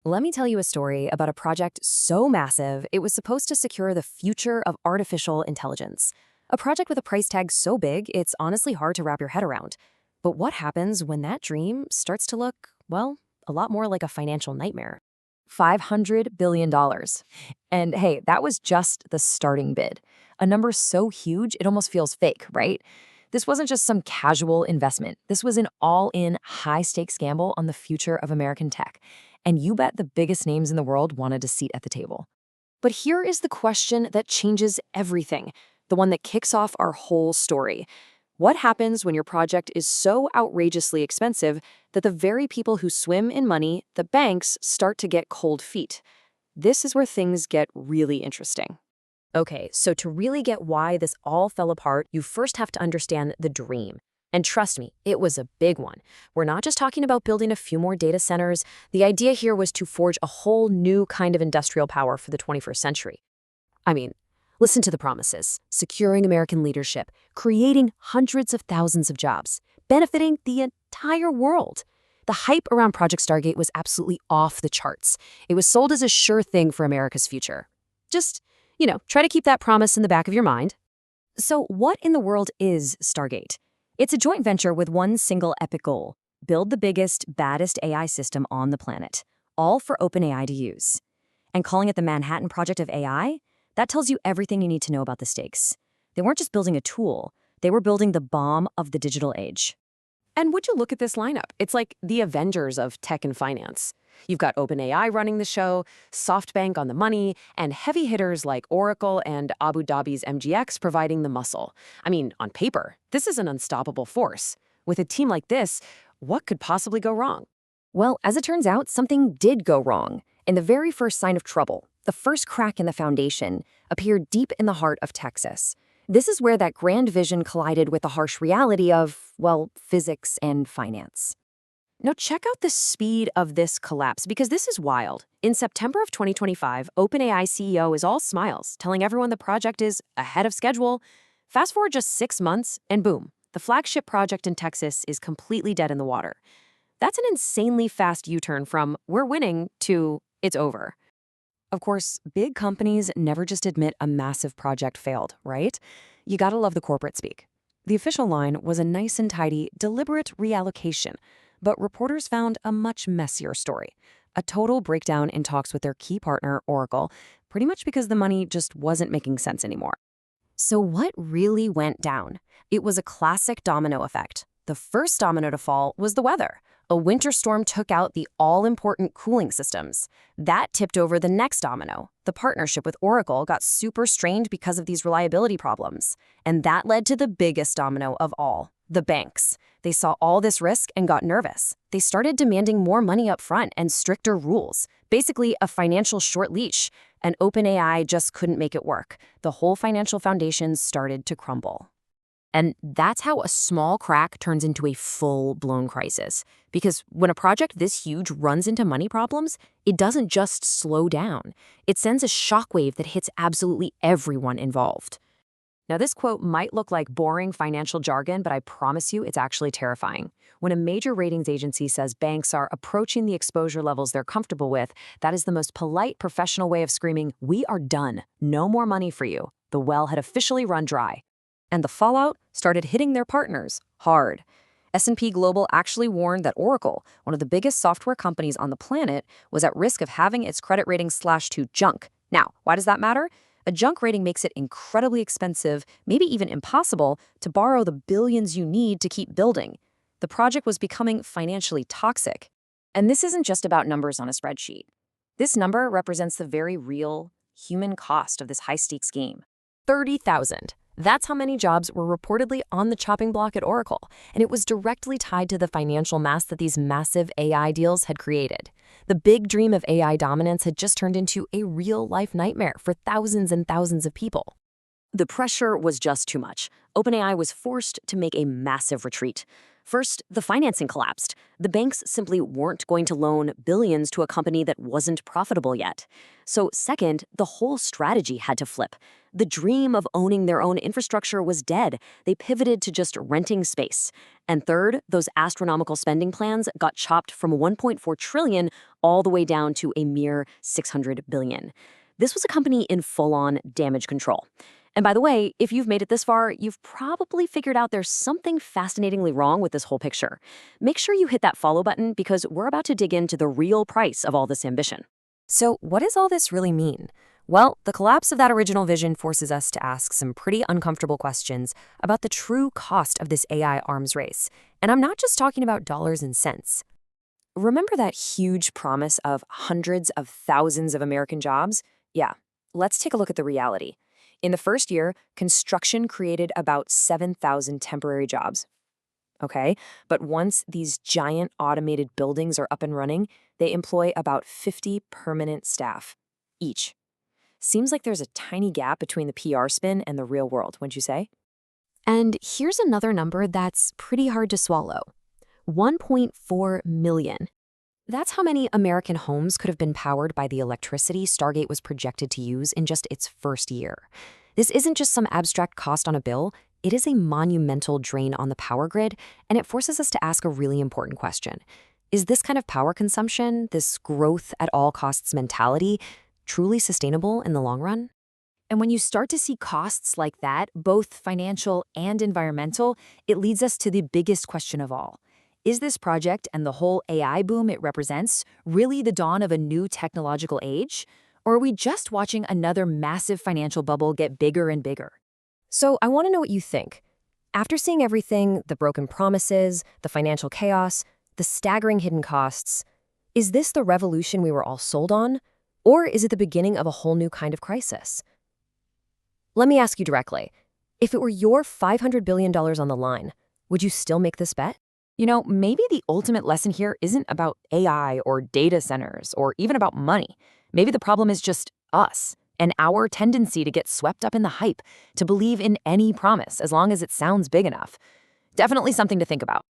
Let me tell you a story about a project so massive it was supposed to secure the future of artificial intelligence. A project with a price tag so big it's honestly hard to wrap your head around. But what happens when that dream starts to look, well, a lot more like a financial nightmare? $500 billion. dollars. And hey, that was just the starting bid. A number so huge it almost feels fake, right? This wasn't just some casual investment. This was an all-in, high-stakes gamble on the future of American tech. And you bet the biggest names in the world wanted a seat at the table. But here is the question that changes everything, the one that kicks off our whole story. What happens when your project is so outrageously expensive that the very people who swim in money, the banks, start to get cold feet? This is where things get really interesting. Okay, so to really get why this all fell apart, you first have to understand the dream. And trust me, it was a big one. We're not just talking about building a few more data centers. The idea here was to forge a whole new kind of industrial power for the 21st century. I mean, listen to the promises: securing American leadership, creating hundreds of thousands of jobs, benefiting the entire world. The hype around Project Stargate was absolutely off the charts. It was sold as a sure thing for America's future. Just, try to keep that promise in the back of your mind. So what in the world is Stargate? It's a joint venture with one single epic goal: build the biggest, baddest AI system on the planet, all for OpenAI to use. And calling it the Manhattan Project of AI? That tells you everything you need to know about the stakes. They weren't just building a tool, they were building the bomb of the digital age. And would you look at this lineup? It's like the Avengers of tech and finance. You've got OpenAI running the show, SoftBank on the money, and heavy hitters like Oracle and Abu Dhabi's MGX providing the muscle. I mean, on paper, this is an unstoppable force. With a team like this, what could possibly go wrong? Well, as it turns out, something did go wrong. And the very first sign of trouble, the first crack in the foundation, appeared deep in the heart of Texas. This is where that grand vision collided with the harsh reality of, well, physics and finance. Now check out the speed of this collapse, because this is wild. In September of 2025, OpenAI CEO is all smiles, telling everyone the project is ahead of schedule. Fast forward just 6 months, and boom, the flagship project in Texas is completely dead in the water. That's an insanely fast U-turn from "we're winning" to "it's over." Of course, big companies never just admit a massive project failed, right? You gotta love the corporate speak. The official line was a nice and tidy, deliberate reallocation, but reporters found a much messier story. A total breakdown in talks with their key partner, Oracle, pretty much because the money just wasn't making sense anymore. So what really went down? It was a classic domino effect. The first domino to fall was the weather. A winter storm took out the all-important cooling systems. That tipped over the next domino. The partnership with Oracle got super strained because of these reliability problems. And that led to the biggest domino of all: the banks. They saw all this risk and got nervous. They started demanding more money up front and stricter rules. Basically, a financial short leash. And OpenAI just couldn't make it work. The whole financial foundation started to crumble. And that's how a small crack turns into a full-blown crisis. Because when a project this huge runs into money problems, it doesn't just slow down. It sends a shockwave that hits absolutely everyone involved. Now, this quote might look like boring financial jargon, but I promise you it's actually terrifying. When a major ratings agency says banks are approaching the exposure levels they're comfortable with, that is the most polite, professional way of screaming, "We are done. No more money for you." The well had officially run dry. And the fallout started hitting their partners hard. S&P Global actually warned that Oracle, one of the biggest software companies on the planet, was at risk of having its credit rating slashed to junk. Now, why does that matter? A junk rating makes it incredibly expensive, maybe even impossible, to borrow the billions you need to keep building. The project was becoming financially toxic. And this isn't just about numbers on a spreadsheet. This number represents the very real human cost of this high-stakes game. 30,000. That's how many jobs were reportedly on the chopping block at Oracle, and it was directly tied to the financial mass that these massive AI deals had created. The big dream of AI dominance had just turned into a real-life nightmare for thousands and thousands of people. The pressure was just too much. OpenAI was forced to make a massive retreat. First, the financing collapsed. The banks simply weren't going to loan billions to a company that wasn't profitable yet. So, second, the whole strategy had to flip. The dream of owning their own infrastructure was dead. They pivoted to just renting space. And third, those astronomical spending plans got chopped from 1.4 trillion all the way down to a mere 600 billion. This was a company in full-on damage control. And by the way, if you've made it this far, you've probably figured out there's something fascinatingly wrong with this whole picture. Make sure you hit that follow button because we're about to dig into the real price of all this ambition. So, what does all this really mean? Well, the collapse of that original vision forces us to ask some pretty uncomfortable questions about the true cost of this AI arms race. And I'm not just talking about dollars and cents. Remember that huge promise of hundreds of thousands of American jobs? Yeah, let's take a look at the reality. In the first year, construction created about 7,000 temporary jobs. Okay, but once these giant automated buildings are up and running, they employ about 50 permanent staff each. Seems like there's a tiny gap between the PR spin and the real world, wouldn't you say? And here's another number that's pretty hard to swallow. 1.4 million. That's how many American homes could have been powered by the electricity Stargate was projected to use in just its first year. This isn't just some abstract cost on a bill, it is a monumental drain on the power grid, and it forces us to ask a really important question. Is this kind of power consumption, this growth at all costs mentality, truly sustainable in the long run? And when you start to see costs like that, both financial and environmental, it leads us to the biggest question of all. Is this project and the whole AI boom it represents really the dawn of a new technological age? Or are we just watching another massive financial bubble get bigger and bigger? So I want to know what you think. After seeing everything, the broken promises, the financial chaos, the staggering hidden costs, is this the revolution we were all sold on? Or is it the beginning of a whole new kind of crisis? Let me ask you directly. If it were your $500 billion on the line, would you still make this bet? Maybe the ultimate lesson here isn't about AI or data centers or even about money. Maybe the problem is just us and our tendency to get swept up in the hype, to believe in any promise as long as it sounds big enough. Definitely something to think about.